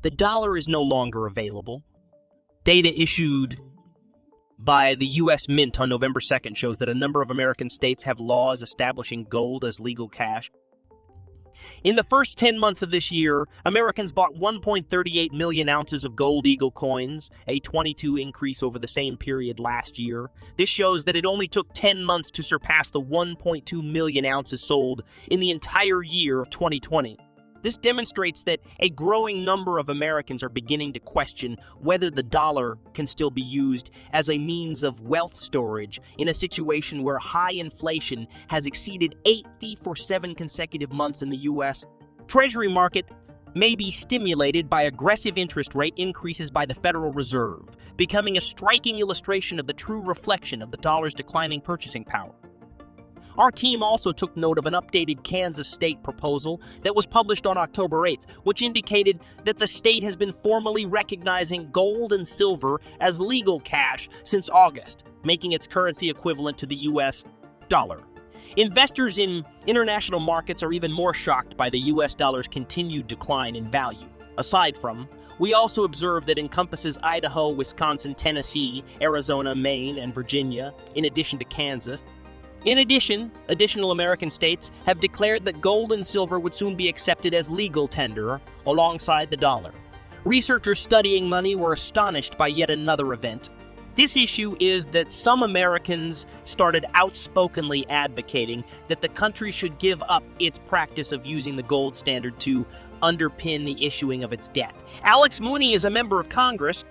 The dollar is no longer available. Data issued by the U.S. Mint on November 2nd shows that a number of American states have laws establishing gold as legal cash. In the first 10 months of this year, Americans bought 1.38 million ounces of gold eagle coins, a 22% increase over the same period last year. This shows that it only took 10 months to surpass the 1.2 million ounces sold in the entire year of 2020. This demonstrates that a growing number of Americans are beginning to question whether the dollar can still be used as a means of wealth storage in a situation where high inflation has exceeded 80 for 7 consecutive months in the U.S. Treasury market may be stimulated by aggressive interest rate increases by the Federal Reserve, becoming a striking illustration of the true reflection of the dollar's declining purchasing power. Our team also took note of an updated Kansas state proposal that was published on October 8th, which indicated that the state has been formally recognizing gold and silver as legal cash since August, making its currency equivalent to the U.S. dollar. Investors in international markets are even more shocked by the U.S. dollar's continued decline in value. Aside from, we also observe that encompasses Idaho, Wisconsin, Tennessee, Arizona, Maine, and Virginia, in addition to Kansas. In addition, additional American states have declared that gold and silver would soon be accepted as legal tender alongside the dollar. Researchers studying money were astonished by yet another event. This issue is that some Americans started outspokenly advocating that the country should give up its practice of using the gold standard to underpin the issuing of its debt. Alex Mooney is a member of Congress.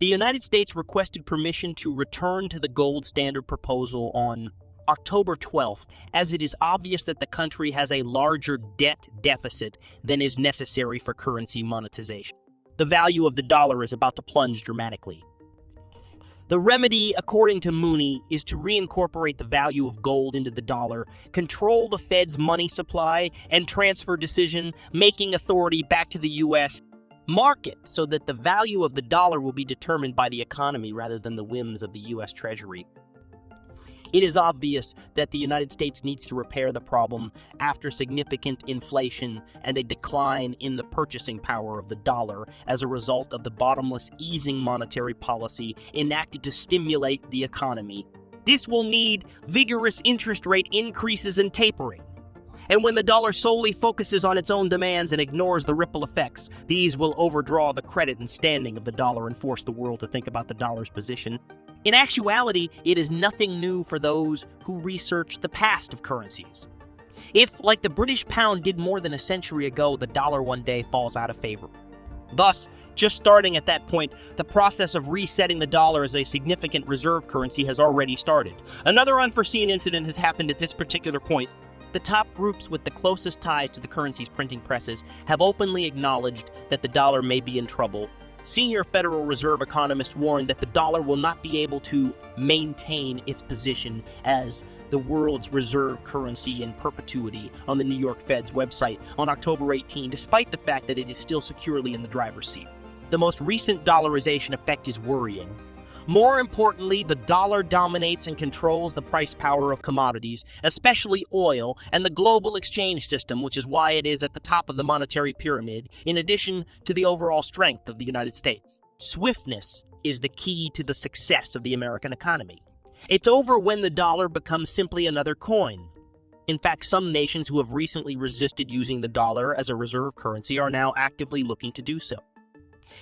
The United States requested permission to return to the gold standard proposal on October 12th, as it is obvious that the country has a larger debt deficit than is necessary for currency monetization. The value of the dollar is about to plunge dramatically. The remedy, according to Mooney, is to reincorporate the value of gold into the dollar, control the Fed's money supply and transfer decision-making authority back to the U.S. market so that the value of the dollar will be determined by the economy rather than the whims of the U.S. Treasury. It is obvious that the United States needs to repair the problem after significant inflation and a decline in the purchasing power of the dollar as a result of the bottomless easing monetary policy enacted to stimulate the economy. This will need vigorous interest rate increases and tapering. And when the dollar solely focuses on its own demands and ignores the ripple effects, these will overdraw the credit and standing of the dollar and force the world to think about the dollar's position. In actuality, it is nothing new for those who research the past of currencies. If, like the British pound did more than a century ago, the dollar one day falls out of favor. Thus, just starting at that point, the process of resetting the dollar as a significant reserve currency has already started. Another unforeseen incident has happened at this particular point. The top groups with the closest ties to the currency's printing presses have openly acknowledged that the dollar may be in trouble. Senior Federal Reserve economists warned that the dollar will not be able to maintain its position as the world's reserve currency in perpetuity on the New York Fed's website on October 18, despite the fact that it is still securely in the driver's seat. The most recent dollarization effect is worrying. More importantly, the dollar dominates and controls the price power of commodities, especially oil, and the global exchange system, which is why it is at the top of the monetary pyramid, in addition to the overall strength of the United States. Swiftness is the key to the success of the American economy. It's over when the dollar becomes simply another coin. In fact, some nations who have recently resisted using the dollar as a reserve currency are now actively looking to do so.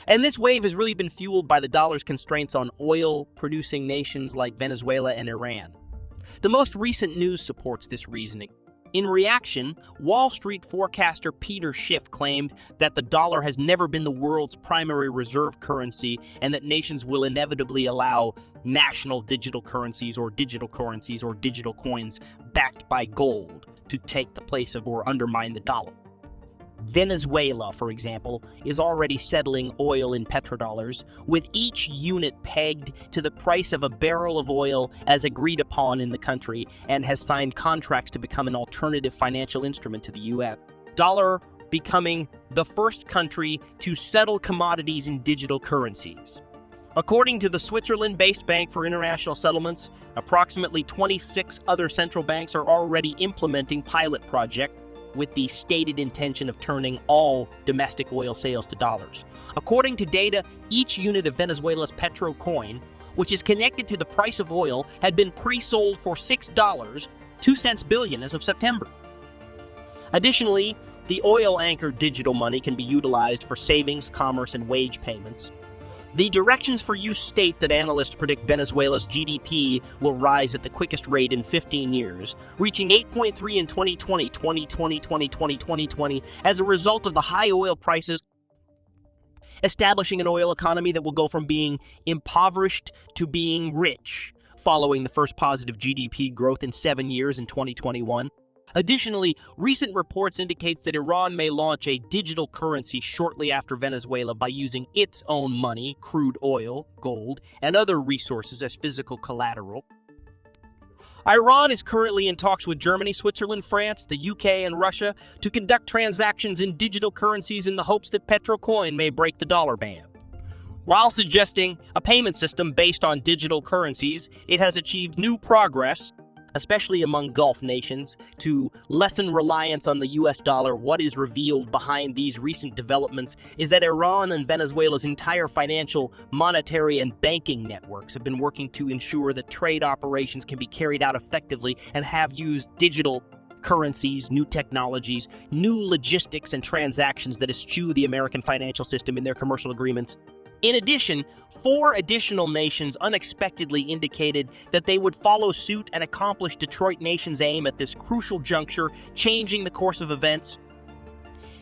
And this wave has really been fueled by the dollar's constraints on oil-producing nations like Venezuela and Iran. The most recent news supports this reasoning. In reaction, Wall Street forecaster Peter Schiff claimed that the dollar has never been the world's primary reserve currency and that nations will inevitably allow national digital currencies or digital coins backed by gold to take the place of or undermine the dollar. Venezuela, for example, is already settling oil in petrodollars, with each unit pegged to the price of a barrel of oil as agreed upon in the country, and has signed contracts to become an alternative financial instrument to the U.S. Dollar becoming the first country to settle commodities in digital currencies. According to the Switzerland-based Bank for International Settlements, approximately 26 other central banks are already implementing pilot projects with the stated intention of turning all domestic oil sales to dollars. According to data, each unit of Venezuela's petro coin, which is connected to the price of oil, had been pre-sold for $6, 2 cents billion as of September. Additionally, the oil-anchored digital money can be utilized for savings, commerce, and wage payments. The directions for use state that analysts predict Venezuela's GDP will rise at the quickest rate in 15 years, reaching 8.3 in 2020 as a result of the high oil prices, establishing an oil economy that will go from being impoverished to being rich, following the first positive GDP growth in 7 years in 2021. Additionally, recent reports indicates that Iran may launch a digital currency shortly after Venezuela by using its own money, crude oil, gold, and other resources as physical collateral. Iran is currently in talks with Germany, Switzerland, France, the UK, and Russia to conduct transactions in digital currencies in the hopes that Petrocoin may break the dollar ban. While suggesting a payment system based on digital currencies, it has achieved new progress, especially among Gulf nations, to lessen reliance on the US dollar. What is revealed behind these recent developments is that Iran and Venezuela's entire financial, monetary, and banking networks have been working to ensure that trade operations can be carried out effectively and have used digital currencies, new technologies, new logistics, and transactions that eschew the American financial system in their commercial agreements. In addition, 4 additional nations unexpectedly indicated that they would follow suit and accomplish Detroit Nation's aim at this crucial juncture, changing the course of events.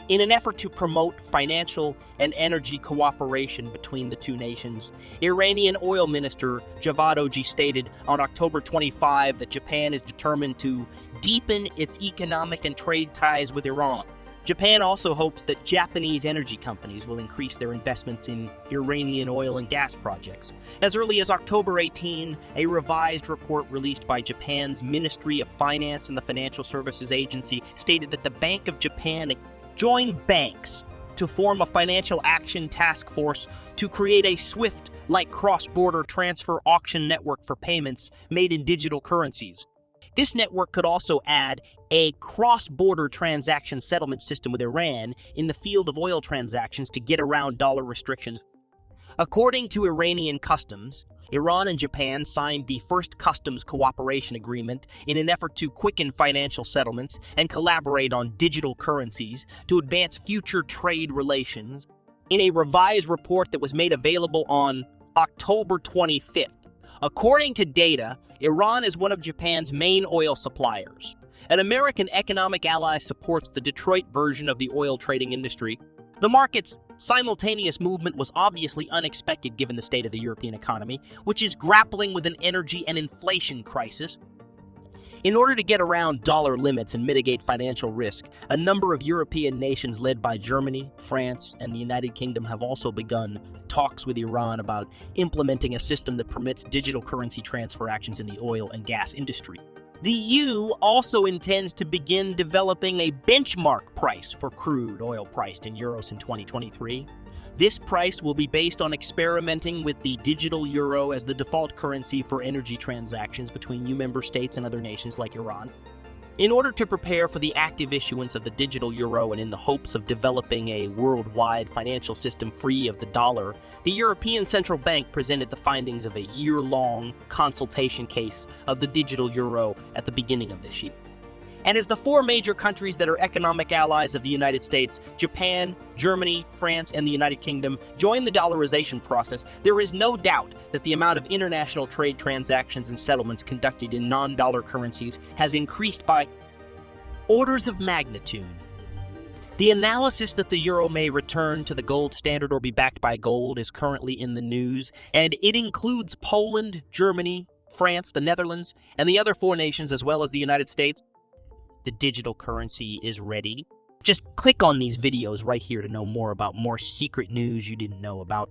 In an effort to promote financial and energy cooperation between the two nations, Iranian Oil Minister Javad Oji stated on October 25 that Japan is determined to deepen its economic and trade ties with Iran. Japan also hopes that Japanese energy companies will increase their investments in Iranian oil and gas projects. As early as October 18, a revised report released by Japan's Ministry of Finance and the Financial Services Agency stated that the Bank of Japan joined banks to form a financial action task force to create a SWIFT-like cross-border transfer auction network for payments made in digital currencies. This network could also add a cross-border transaction settlement system with Iran in the field of oil transactions to get around dollar restrictions. According to Iranian customs, Iran and Japan signed the first customs cooperation agreement in an effort to quicken financial settlements and collaborate on digital currencies to advance future trade relations. In a revised report that was made available on October 25th, according to data, Iran is one of Japan's main oil suppliers. An American economic ally supports the Detroit version of the oil trading industry. The market's simultaneous movement was obviously unexpected given the state of the European economy, which is grappling with an energy and inflation crisis. In order to get around dollar limits and mitigate financial risk, a number of European nations led by Germany, France, and the United Kingdom have also begun talks with Iran about implementing a system that permits digital currency transfer actions in the oil and gas industry. The EU also intends to begin developing a benchmark price for crude oil priced in euros in 2023. This price will be based on experimenting with the digital euro as the default currency for energy transactions between EU member states and other nations like Iran. In order to prepare for the active issuance of the digital euro and in the hopes of developing a worldwide financial system free of the dollar, the European Central Bank presented the findings of a year-long consultation case of the digital euro at the beginning of this year. And as the 4 major countries that are economic allies of the United States, Japan, Germany, France, and the United Kingdom, join the dollarization process, there is no doubt that the amount of international trade transactions and settlements conducted in non-dollar currencies has increased by orders of magnitude. The analysis that the euro may return to the gold standard or be backed by gold is currently in the news, and it includes Poland, Germany, France, the Netherlands, and the other 4 nations, as well as the United States. The digital currency is ready. Just click on these videos right here to know more about more secret news you didn't know about.